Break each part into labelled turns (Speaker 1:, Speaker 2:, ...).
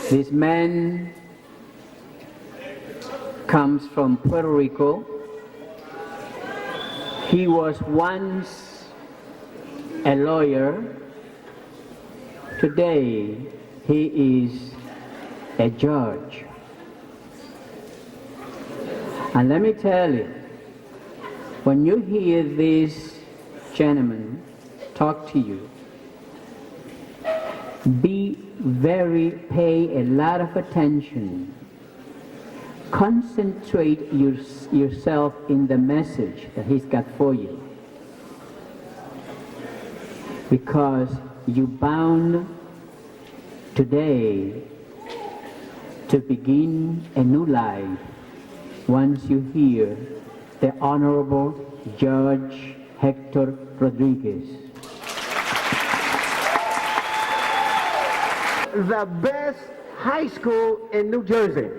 Speaker 1: This man comes from Puerto Rico. He was once a lawyer. Today, he is a judge. And let me tell you, when you hear this gentleman talk to you, pay a lot of attention. Concentrate yourself in the message that he's got for you. Because you're bound today to begin a new life once you hear the Honorable Judge Hector Rodriguez.
Speaker 2: The best high school in New Jersey.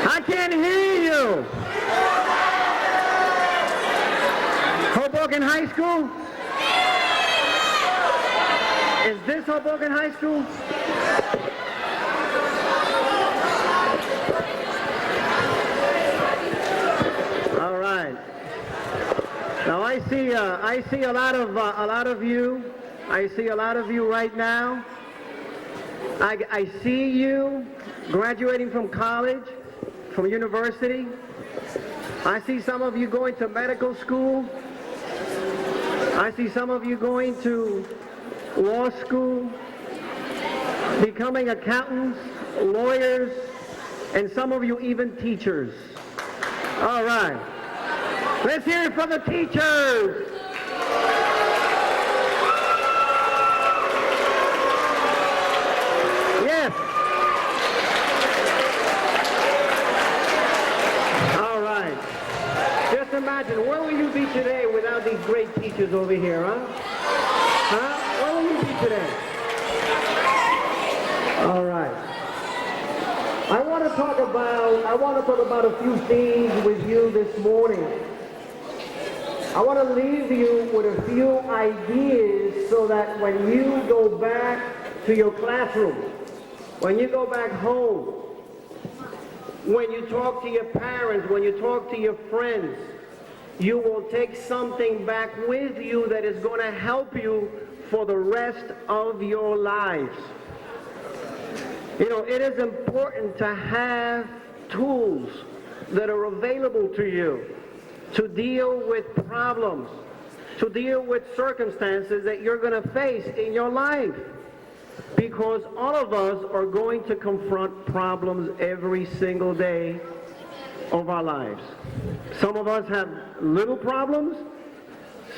Speaker 2: I can't hear you. Hoboken High School? Is this Hoboken High School? All right. Now I see a lot of you. I see a lot of you right now. I see you graduating from college, from university. I see some of you going to medical school. I see some of you going to law school, becoming accountants, lawyers, and some of you even teachers. All right. Let's hear it from the teachers. Yes. All right. Just imagine, where will you be today without these great teachers over here, huh? Huh? Where will you be today? All right. I want to talk about a few things with you this morning. I want to leave you with a few ideas so that when you go back to your classroom, when you go back home, when you talk to your parents, when you talk to your friends, you will take something back with you that is going to help you for the rest of your lives. You know, it is important to have tools that are available to you to deal with problems, to deal with circumstances that you're going to face in your life. Because all of us are going to confront problems every single day of our lives. Some of us have little problems,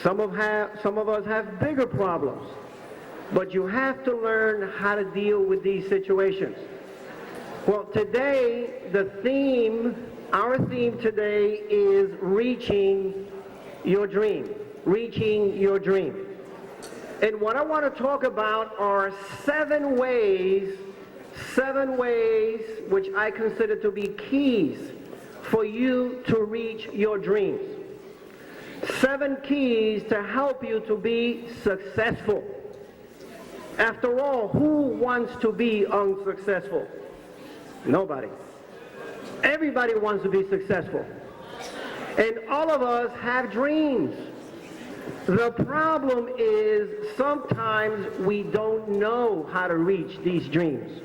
Speaker 2: some of us have bigger problems. But you have to learn how to deal with these situations. Well, today, our theme today is reaching your dream. Reaching your dream. And what I want to talk about are seven ways which I consider to be keys for you to reach your dreams. 7 keys to help you to be successful. After all, who wants to be unsuccessful? Nobody. Everybody wants to be successful. And all of us have dreams. The problem is sometimes we don't know how to reach these dreams.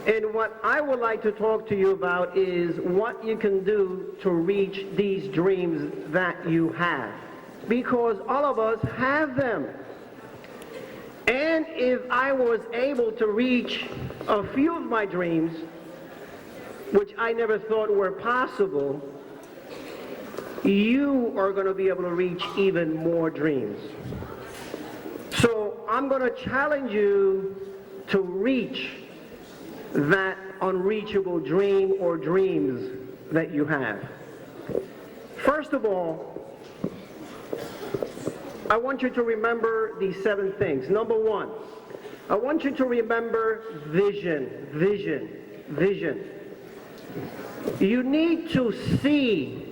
Speaker 2: And what I would like to talk to you about is what you can do to reach these dreams that you have. Because all of us have them. And if I was able to reach a few of my dreams, which I never thought were possible, you are going to be able to reach even more dreams. So I'm going to challenge you to reach that unreachable dream or dreams that you have. First of all, I want you to remember these 7 things. Number 1, I want you to remember vision, vision, vision. You need to see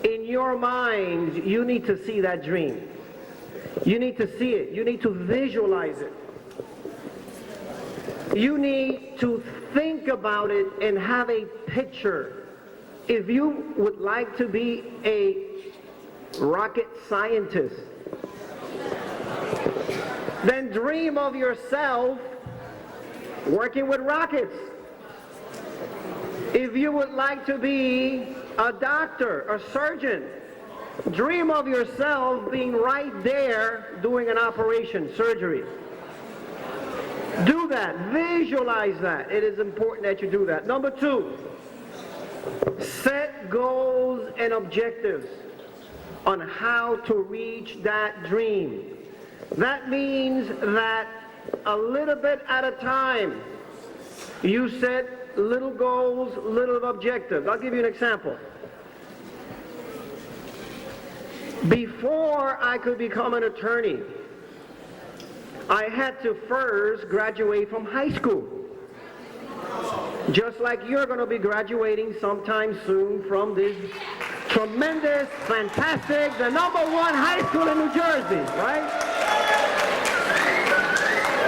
Speaker 2: in your mind, you need to see that dream. You need to see it. You need to visualize it. You need to think about it and have a picture. If you would like to be a rocket scientist, then dream of yourself working with rockets. If you would like to be a doctor, a surgeon, dream of yourself being right there doing an operation, surgery. Do that. Visualize that. It is important that you do that. Number 2, set goals and objectives on how to reach that dream. That means that a little bit at a time, you set little goals, little objectives. I'll give you an example. Before I could become an attorney, I had to first graduate from high school. Just like you're going to be graduating sometime soon from this tremendous, fantastic, the #1 high school in New Jersey, right?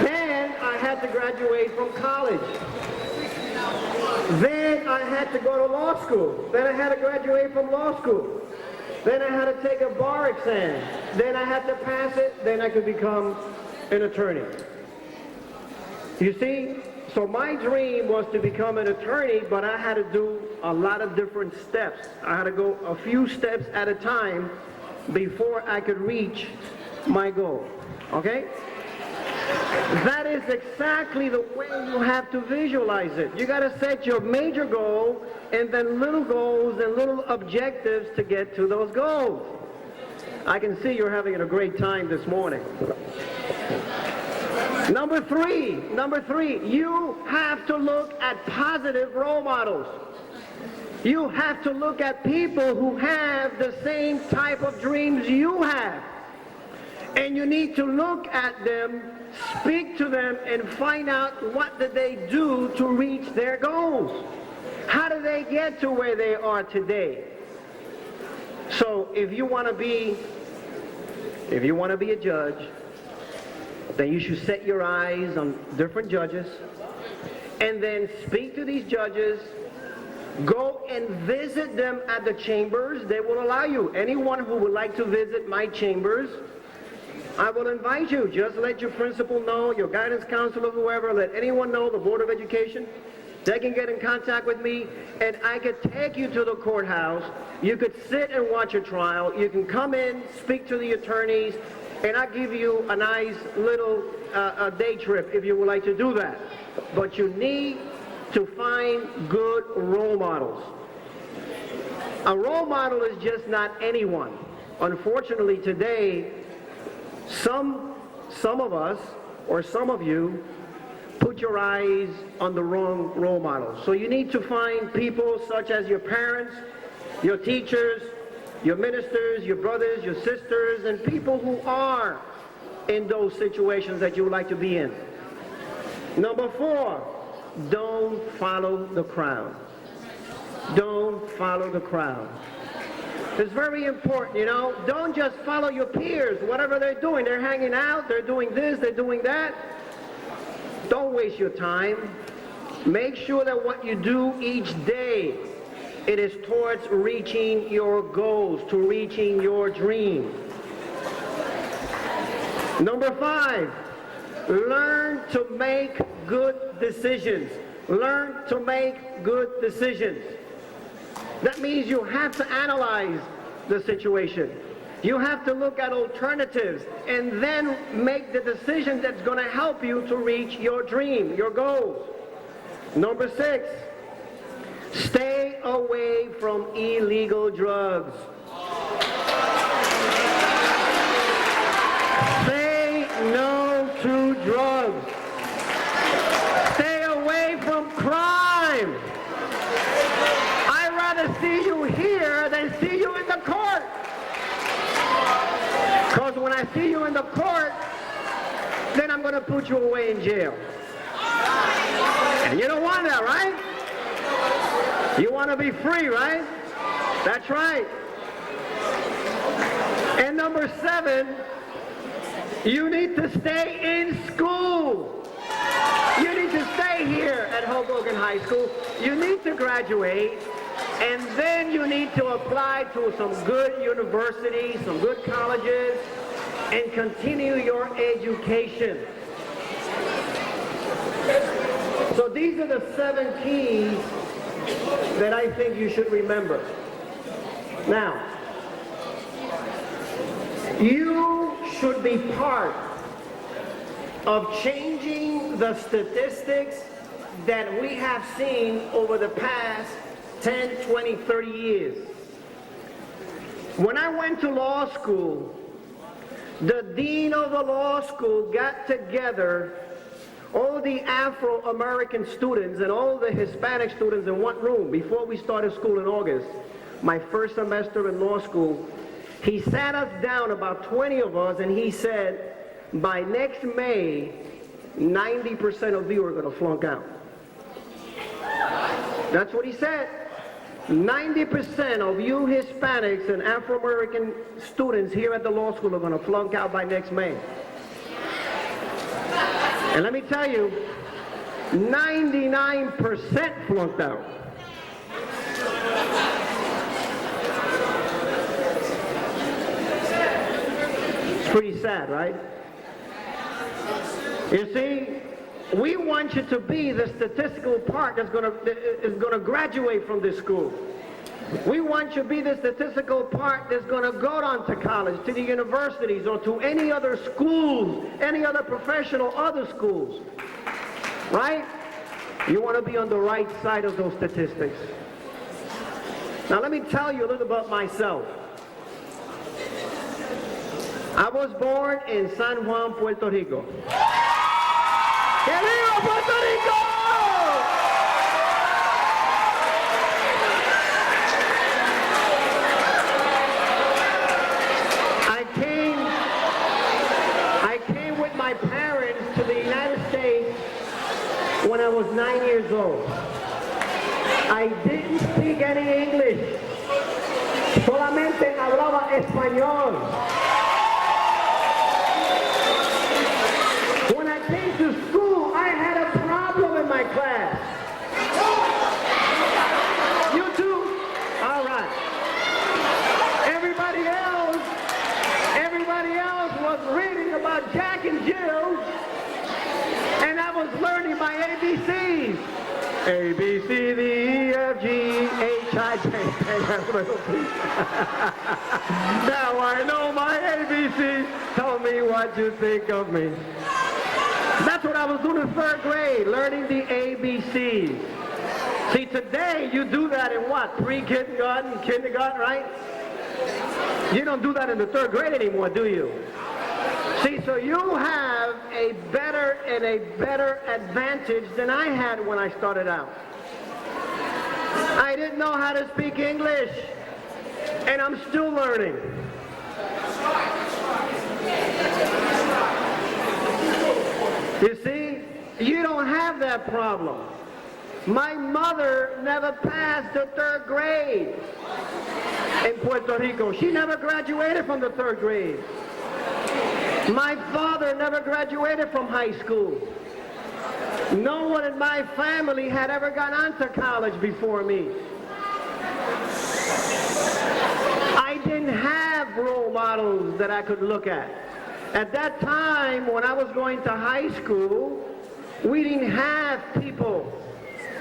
Speaker 2: Then I had to graduate from college. Then I had to go to law school. Then I had to graduate from law school. Then I had to take a bar exam. Then I had to pass it. Then I could become an attorney. You see? So my dream was to become an attorney, but I had to do a lot of different steps. I had to go a few steps at a time before I could reach my goal. Okay? That is exactly the way you have to visualize it. You got to set your major goal and then little goals and little objectives to get to those goals. I can see you're having a great time this morning. Number three, you have to look at positive role models. You have to look at people who have the same type of dreams you have. And you need to look at them, speak to them, and find out what did they do to reach their goals. How did they get to where they are today? So if you want to be a judge, then you should set your eyes on different judges and then speak to these judges. Go and visit them at the chambers. They will allow you. Anyone who would like to visit my chambers, I will invite you. Just let your principal know, your guidance counselor, whoever, let anyone know, the Board of Education. They can get in contact with me, and I could take you to the courthouse. You could sit and watch a trial. You can come in, speak to the attorneys, and I'll give you a nice little day trip if you would like to do that. But you need to find good role models. A role model is just not anyone. Unfortunately, today, some of us, or some of you, put your eyes on the wrong role models. So you need to find people such as your parents, your teachers, your ministers, your brothers, your sisters, and people who are in those situations that you would like to be in. Number 4, don't follow the crowd. Don't follow the crowd. It's very important, you know. Don't just follow your peers, whatever they're doing. They're hanging out, they're doing this, they're doing that. Don't waste your time. Make sure that what you do each day, it is towards reaching your goals, to reaching your dream. Number 5, learn to make good decisions. Learn to make good decisions. That means you have to analyze the situation. You have to look at alternatives and then make the decision that's going to help you to reach your dream, your goals. Number 6, stay away from illegal drugs. Say no to drugs. Stay away from crime. I'd rather see you here than see you in the court. Because when I see you in the court, then I'm going to put you away in jail. And you don't want that, right? You want to be free, right? That's right. And number 7, You need to stay in school. You need to stay here at Hoboken High School. You need to graduate, and then you need to apply to some good universities, some good colleges, and continue your education. So these are the 7 keys that I think you should remember. Now, you should be part of changing the statistics that we have seen over the past 10, 20, 30 years. When I went to law school, the dean of the law school got together all the Afro-American students and all the Hispanic students in one room before we started school in August, my first semester in law school. He sat us down, about 20 of us, and he said, by next May, 90% of you are going to flunk out. That's what he said. 90% of you Hispanics and Afro-American students here at the law school are going to flunk out by next May. And let me tell you, 99% flunked out. It's pretty sad, right? You see, we want you to be the statistical part that's going to graduate from this school. We want you to be the statistical part that's going to go on to college, to the universities, or to any other schools, any other professional other schools. Right? You want to be on the right side of those statistics. Now let me tell you a little about myself. I was born in San Juan, Puerto Rico. ¡Que viva Puerto Rico! I came with my parents to the United States when I was 9 years old. I didn't speak any English. Solamente hablaba español. When I came to school, I had a problem in my class. You too? All right. Everybody else was reading about Jack and Jill, and I was learning my ABCs. A, B, C, D, E, F, G, H, I, J, K, L, M, N, O, P. Now I know my ABCs. Tell me what you think of me. That's what I was doing in 3rd grade, learning the ABCs. See, today you do that in what? Pre-kindergarten, kindergarten, right? You don't do that in the 3rd grade anymore, do you? See, so you have a better advantage than I had when I started out. I didn't know how to speak English, and I'm still learning. You see, you don't have that problem. My mother never passed the 3rd grade in Puerto Rico. She never graduated from the 3rd grade. My father never graduated from high school. No one in my family had ever gone on to college before me. I didn't have role models that I could look at. At that time, when I was going to high school, we didn't have people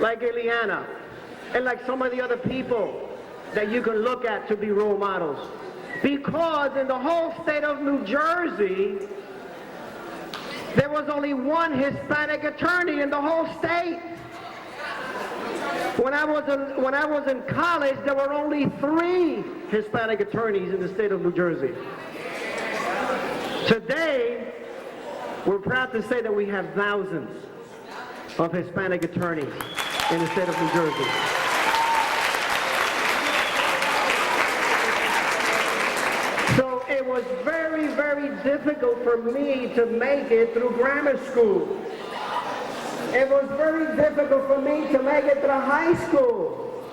Speaker 2: like Eliana and like some of the other people that you can look at to be role models. Because in the whole state of New Jersey, there was only one Hispanic attorney in the whole state. When I was in college, there were only 3 Hispanic attorneys in the state of New Jersey. Today, we're proud to say that we have thousands of Hispanic attorneys in the state of New Jersey. So it was very, very difficult for me to make it through grammar school. It was very difficult for me to make it through high school.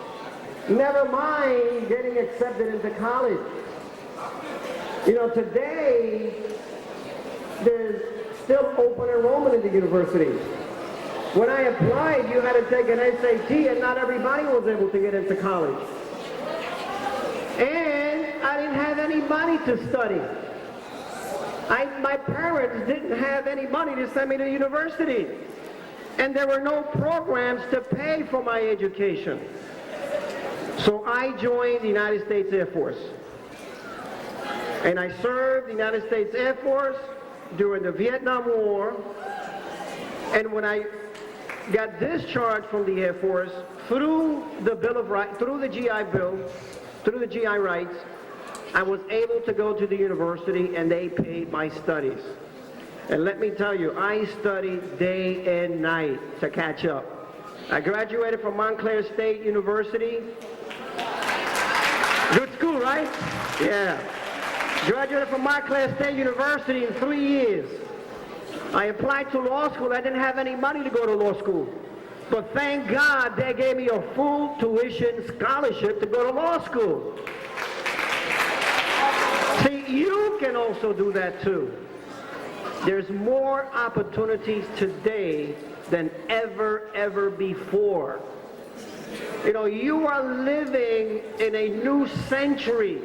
Speaker 2: Never mind getting accepted into college. You know, today, there's still open enrollment in the university. When I applied, you had to take an SAT, and not everybody was able to get into college. And I didn't have any money to study. My parents didn't have any money to send me to university. And there were no programs to pay for my education. So I joined the United States Air Force. And I served the United States Air Force during the Vietnam War. And when I got discharged from the Air Force through the Bill of Rights, through the GI Bill, through the GI rights, I was able to go to the university and they paid my studies. And let me tell you, I studied day and night to catch up. I graduated from Montclair State University. Good school, right? Yeah. Graduated from Montclair State University in 3 years. I applied to law school. I didn't have any money to go to law school. But thank God they gave me a full tuition scholarship to go to law school. See, you can also do that too. There's more opportunities today than ever before. You know, you are living in a new century.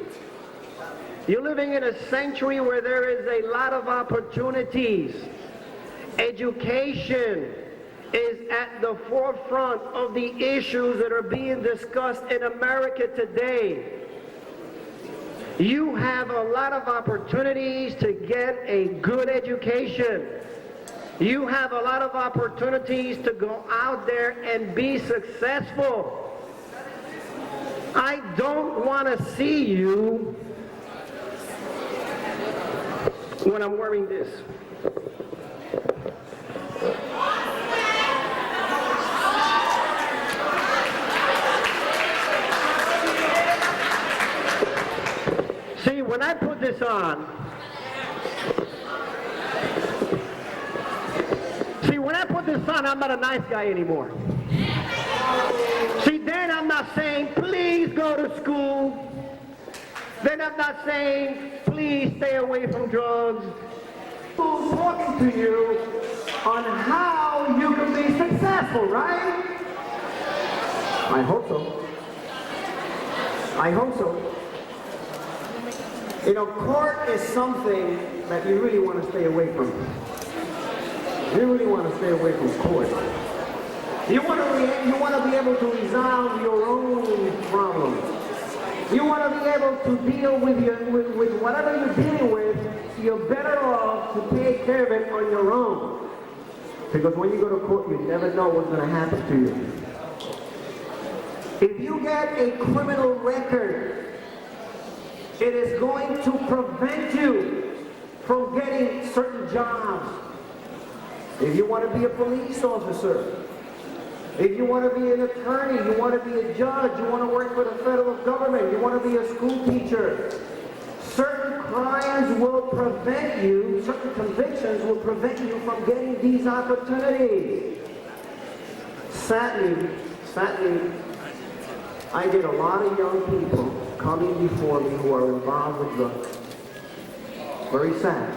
Speaker 2: You're living in a century where there is a lot of opportunities. Education is at the forefront of the issues that are being discussed in America today. You have a lot of opportunities to get a good education. You have a lot of opportunities to go out there and be successful. I don't want to see you when I'm wearing this. See, when I put this on, I'm not a nice guy anymore. See, then I'm not saying, please go to school. Then I'm not saying, please stay away from drugs. I'm talking to you on how you can be successful, right? I hope so. I hope so. You know, court is something that you really want to stay away from. You really want to stay away from court. You want to be able to resolve your own problems. You want to be able to deal with whatever you're dealing with. You're better off to take care of it on your own. Because when you go to court, you never know what's going to happen to you. If you get a criminal record, it is going to prevent you from getting certain jobs. If you want to be a police officer, if you want to be an attorney, you want to be a judge, you want to work for the federal government, you want to be a school teacher, certain crimes will prevent you, certain convictions will prevent you from getting these opportunities. Sadly, I get a lot of young people coming before me who are involved with drugs. Very sad.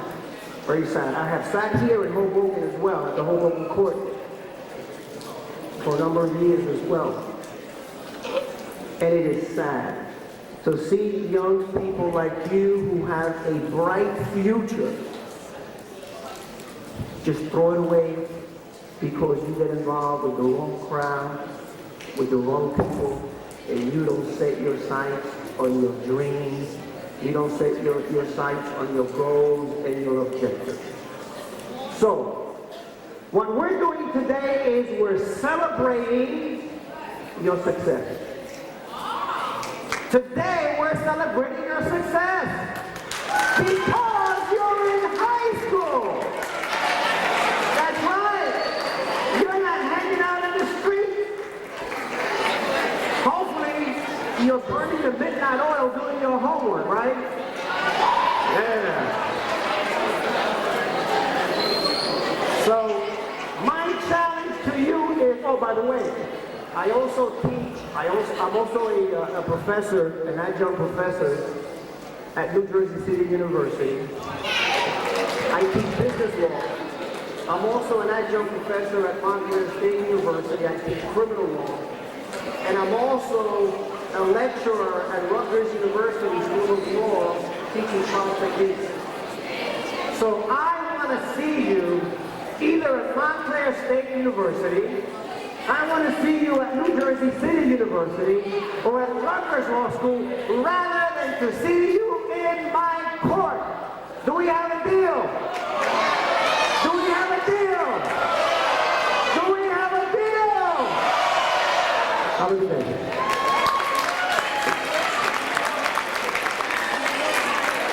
Speaker 2: Very sad. I have sat here in Hoboken as well, at the Hoboken court, for a number of years as well. And it is sad to see young people like you who have a bright future just throw it away because you get involved with the wrong crowd, with the wrong people, and you don't set your sights on your dreams. You don't set your sights on your goals and your objectives. So, what we're doing today is we're celebrating your success. Today, we're celebrating your success because you're in high school. That's right. You're not hanging out in the street. Hopefully, you're burning the midnight oil doing your homework, right? Yeah. So, my challenge to you is, oh, by the way, I also teach, I'm also a professor, an adjunct professor at New Jersey City University. I I teach business law. I'm also an adjunct professor at Montclair State University. I teach criminal law. And I'm also a lecturer at Rutgers University School of Law teaching child techniques. So I want to see you either at Montclair State University, I want to see you at New Jersey City University, or at Rutgers Law School, rather than to see you in my court. Do we have a deal?